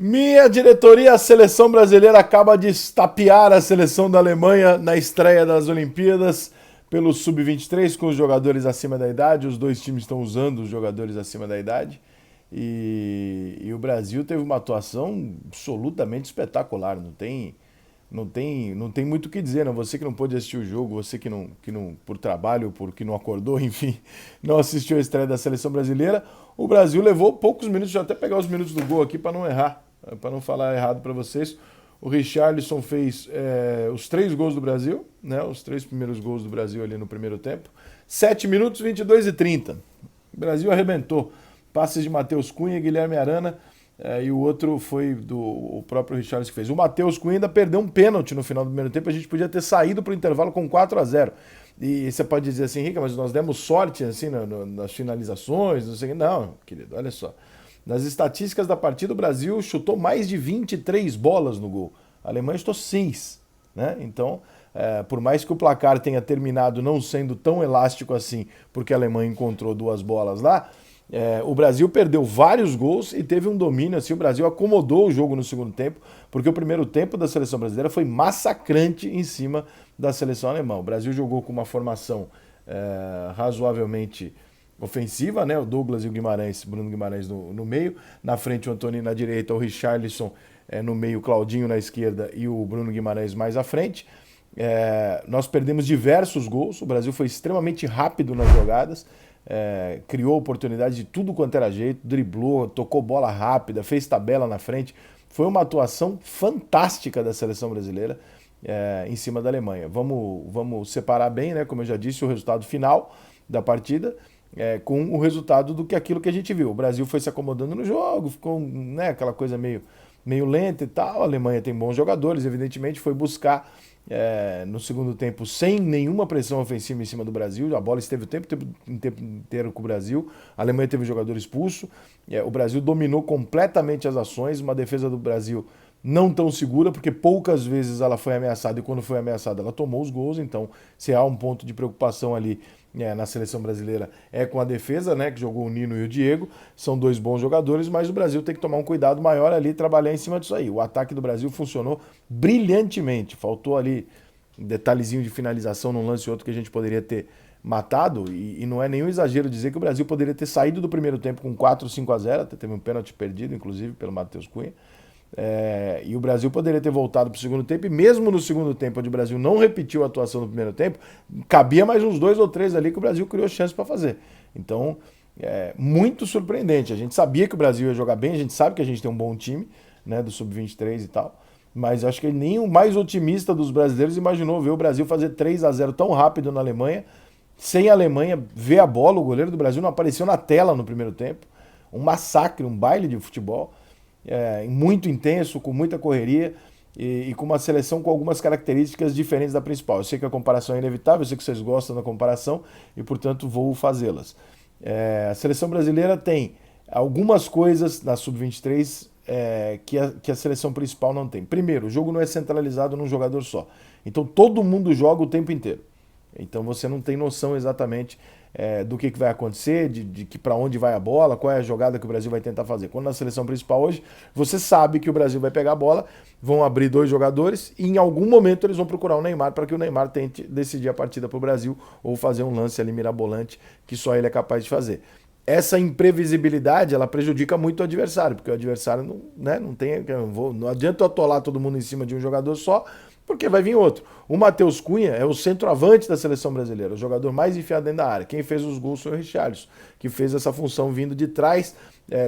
Minha diretoria, a seleção brasileira acaba de estapear a seleção da Alemanha na estreia das Olimpíadas pelo Sub-23 com os jogadores acima da idade. Os dois times estão usando os jogadores acima da idade. E o Brasil teve uma atuação absolutamente espetacular. Não tem muito o que dizer, não. Você que não pôde assistir o jogo, você que não por trabalho, porque não acordou, enfim, não assistiu a estreia da seleção brasileira. O Brasil levou poucos minutos, deixa eu até pegar os minutos do gol aqui para não errar, para não falar errado para vocês. O Richarlison fez os 3 gols do Brasil, né? Os 3 primeiros gols do Brasil ali no primeiro tempo. 7 minutos, 22 e 30. O Brasil arrebentou. Passes de Matheus Cunha, Guilherme Arana, e o outro foi o próprio Richarlison que fez. O Matheus Cunha ainda perdeu um pênalti no final do primeiro tempo, a gente podia ter saído para o intervalo com 4-0. E você pode dizer assim, Rica, mas nós demos sorte assim, nas finalizações, não sei o que. Não, querido, olha só. Nas estatísticas da partida, o Brasil chutou mais de 23 bolas no gol. A Alemanha chutou 6. Né? Então, por mais que o placar tenha terminado não sendo tão elástico assim, porque a Alemanha encontrou 2 bolas lá, o Brasil perdeu vários gols e teve um domínio, assim, o Brasil acomodou o jogo no segundo tempo, porque o primeiro tempo da seleção brasileira foi massacrante em cima da seleção alemã. O Brasil jogou com uma formação razoavelmente ofensiva, né? O Douglas e o Guimarães, Bruno Guimarães no meio, na frente o Antony na direita, o Richarlison no meio, o Claudinho na esquerda e o Bruno Guimarães mais à frente. Nós perdemos diversos gols, o Brasil foi extremamente rápido nas jogadas, criou oportunidade de tudo quanto era jeito, driblou, tocou bola rápida, fez tabela na frente. Foi uma atuação fantástica da seleção brasileira em cima da Alemanha. Vamos separar bem, né, como eu já disse, o resultado final da partida com o resultado do que aquilo que a gente viu. O Brasil foi se acomodando no jogo, ficou, né, aquela coisa meio lenta e tal. A Alemanha tem bons jogadores, evidentemente, foi buscar no segundo tempo sem nenhuma pressão ofensiva em cima do Brasil. A bola esteve o tempo inteiro com o Brasil. A Alemanha teve um jogador expulso. O Brasil dominou completamente as ações. Uma defesa do Brasil não tão segura, porque poucas vezes ela foi ameaçada e quando foi ameaçada ela tomou os gols. Então, se há um ponto de preocupação ali na seleção brasileira com a defesa, né, que jogou o Nino e o Diego, são 2 bons jogadores, mas o Brasil tem que tomar um cuidado maior ali e trabalhar em cima disso aí. O ataque do Brasil funcionou brilhantemente, faltou ali um detalhezinho de finalização num lance ou outro que a gente poderia ter matado, e não é nenhum exagero dizer que o Brasil poderia ter saído do primeiro tempo com 4-5-0, até teve um pênalti perdido, inclusive, pelo Matheus Cunha. E o Brasil poderia ter voltado para o segundo tempo, e mesmo no segundo tempo, onde o Brasil não repetiu a atuação do primeiro tempo, cabia mais uns 2 ou 3 ali que o Brasil criou chance para fazer. Então, muito surpreendente. A gente sabia que o Brasil ia jogar bem, a gente sabe que a gente tem um bom time, né, do Sub-23 e tal, mas acho que nem o mais otimista dos brasileiros imaginou ver o Brasil fazer 3-0 tão rápido na Alemanha, sem a Alemanha ver a bola. O goleiro do Brasil não apareceu na tela no primeiro tempo. Um massacre, um baile de futebol. Muito intenso, com muita correria e com uma seleção com algumas características diferentes da principal. Eu sei que a comparação é inevitável, eu sei que vocês gostam da comparação e, portanto, vou fazê-las. A seleção brasileira tem algumas coisas na Sub-23 que a seleção principal não tem. Primeiro, o jogo não é centralizado num jogador só. Então, todo mundo joga o tempo inteiro. Então, você não tem noção exatamente do que vai acontecer, de que para onde vai a bola, qual é a jogada que o Brasil vai tentar fazer. Quando na seleção principal hoje, você sabe que o Brasil vai pegar a bola, vão abrir 2 jogadores e em algum momento eles vão procurar o Neymar para que o Neymar tente decidir a partida para o Brasil ou fazer um lance ali mirabolante que só ele é capaz de fazer. Essa imprevisibilidade, ela prejudica muito o adversário, porque o adversário não tem... Não adianta eu atolar todo mundo em cima de um jogador só, porque vai vir outro. O Matheus Cunha é o centroavante da seleção brasileira, o jogador mais enfiado dentro da área. Quem fez os gols foi o Richarlison, que fez essa função vindo de trás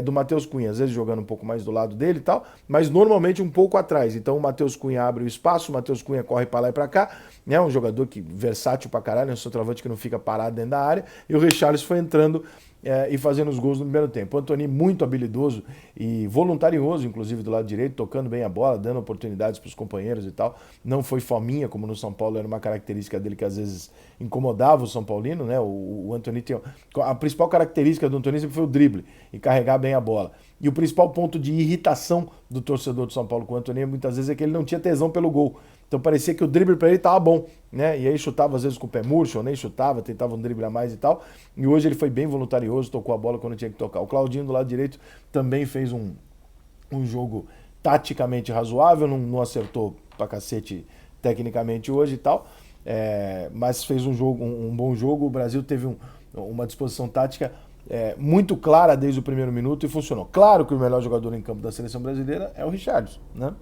do Matheus Cunha, às vezes jogando um pouco mais do lado dele e tal, mas normalmente um pouco atrás. Então o Matheus Cunha abre o espaço, o Matheus Cunha corre para lá e para cá, é um jogador versátil pra caralho, é um centroavante que não fica parado dentro da área, e o Richarlison foi entrando e fazendo os gols no primeiro tempo. O Antony muito habilidoso e voluntarioso, inclusive do lado direito, tocando bem a bola, dando oportunidades para os companheiros e tal. Não foi fominha, como no São Paulo era uma característica dele que às vezes incomodava o São Paulino, né? O Antony tem... A principal característica do Antony sempre foi o drible e carregar bem a bola. E o principal ponto de irritação do torcedor do São Paulo com o Antony muitas vezes é que ele não tinha tesão pelo gol. Então parecia que o drible para ele estava bom, né? E aí chutava às vezes com o pé murcho, ou nem chutava, tentava um drible a mais e tal. E hoje ele foi bem voluntarioso, tocou a bola quando tinha que tocar. O Claudinho do lado direito também fez um jogo taticamente razoável, não acertou pra cacete tecnicamente hoje e tal, mas fez um bom jogo. O Brasil teve uma disposição tática muito clara desde o primeiro minuto e funcionou. Claro que o melhor jogador em campo da seleção brasileira é o Richarlison, né?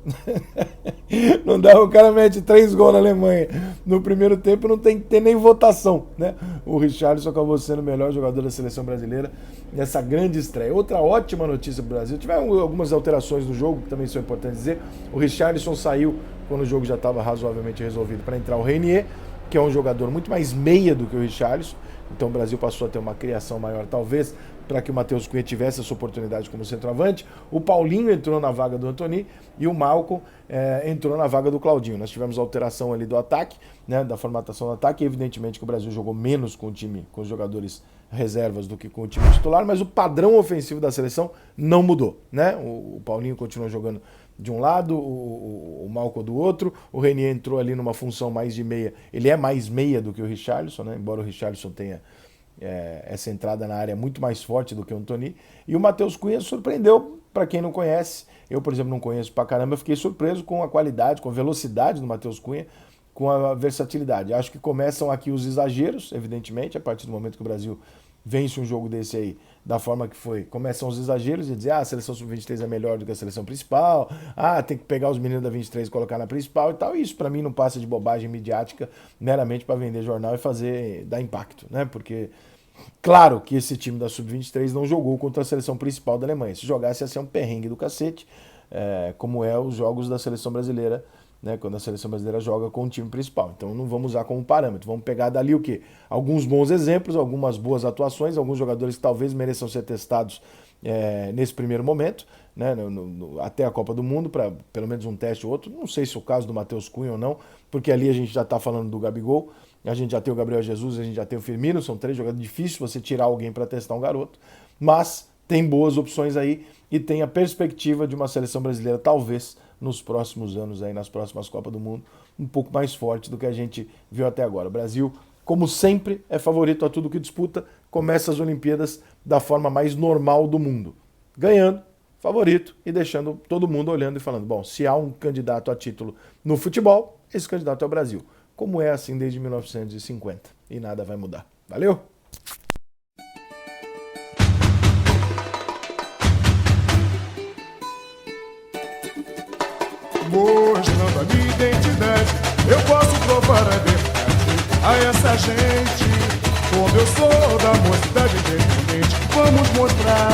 Não dá, o cara mete 3 gols na Alemanha no primeiro tempo, não tem que ter nem votação, né? O Richarlison acabou sendo o melhor jogador da seleção brasileira nessa grande estreia. Outra ótima notícia para o Brasil, tiveram algumas alterações no jogo que também são importantes dizer. O Richarlison saiu quando o jogo já estava razoavelmente resolvido para entrar o Reinier, que é um jogador muito mais meia do que o Richarlison. Então o Brasil passou a ter uma criação maior, talvez, para que o Matheus Cunha tivesse essa oportunidade como centroavante. O Paulinho entrou na vaga do Antony e o Malcom entrou na vaga do Claudinho. Nós tivemos alteração ali do ataque, né, da formatação do ataque. Evidentemente que o Brasil jogou menos com o time, com os jogadores reservas do que com o time titular, mas o padrão ofensivo da seleção não mudou, né? O Paulinho continuou jogando de um lado, o Malcom do outro, o Reinier entrou ali numa função mais de meia. Ele é mais meia do que o Richarlison, né? Embora o Richarlison tenha essa entrada na área muito mais forte do que o Antony. E o Matheus Cunha surpreendeu, para quem não conhece. Eu, por exemplo, não conheço pra caramba, fiquei surpreso com a qualidade, com a velocidade do Matheus Cunha, com a versatilidade. Acho que começam aqui os exageros, evidentemente, a partir do momento que o Brasil vence um jogo desse aí, da forma que foi. Começam os exageros e dizer, a seleção sub-23 é melhor do que a seleção principal, tem que pegar os meninos da 23 e colocar na principal e tal. Isso para mim não passa de bobagem midiática, meramente para vender jornal e dar impacto, né? Porque, claro que esse time da sub-23 não jogou contra a seleção principal da Alemanha. Se jogasse ia ser um perrengue do cacete, como os jogos da seleção brasileira, né, quando a seleção brasileira joga com o time principal. Então não vamos usar como parâmetro, vamos pegar dali o quê? Alguns bons exemplos, algumas boas atuações, alguns jogadores que talvez mereçam ser testados nesse primeiro momento, né, até a Copa do Mundo, para pelo menos um teste ou outro. Não sei se é o caso do Matheus Cunha ou não, porque ali a gente já está falando do Gabigol, a gente já tem o Gabriel Jesus, a gente já tem o Firmino, são 3 jogadores, difícil você tirar alguém para testar um garoto, mas tem boas opções aí e tem a perspectiva de uma seleção brasileira, talvez, nos próximos anos, aí, nas próximas Copas do Mundo, um pouco mais forte do que a gente viu até agora. O Brasil, como sempre, é favorito a tudo que disputa, começa as Olimpíadas da forma mais normal do mundo, ganhando, favorito, e deixando todo mundo olhando e falando, bom, se há um candidato a título no futebol, esse candidato é o Brasil, como é assim desde 1950, e nada vai mudar. Valeu! Mostrando a minha identidade, eu posso provar a verdade a essa gente. Como eu sou da mocidade independente, vamos mostrar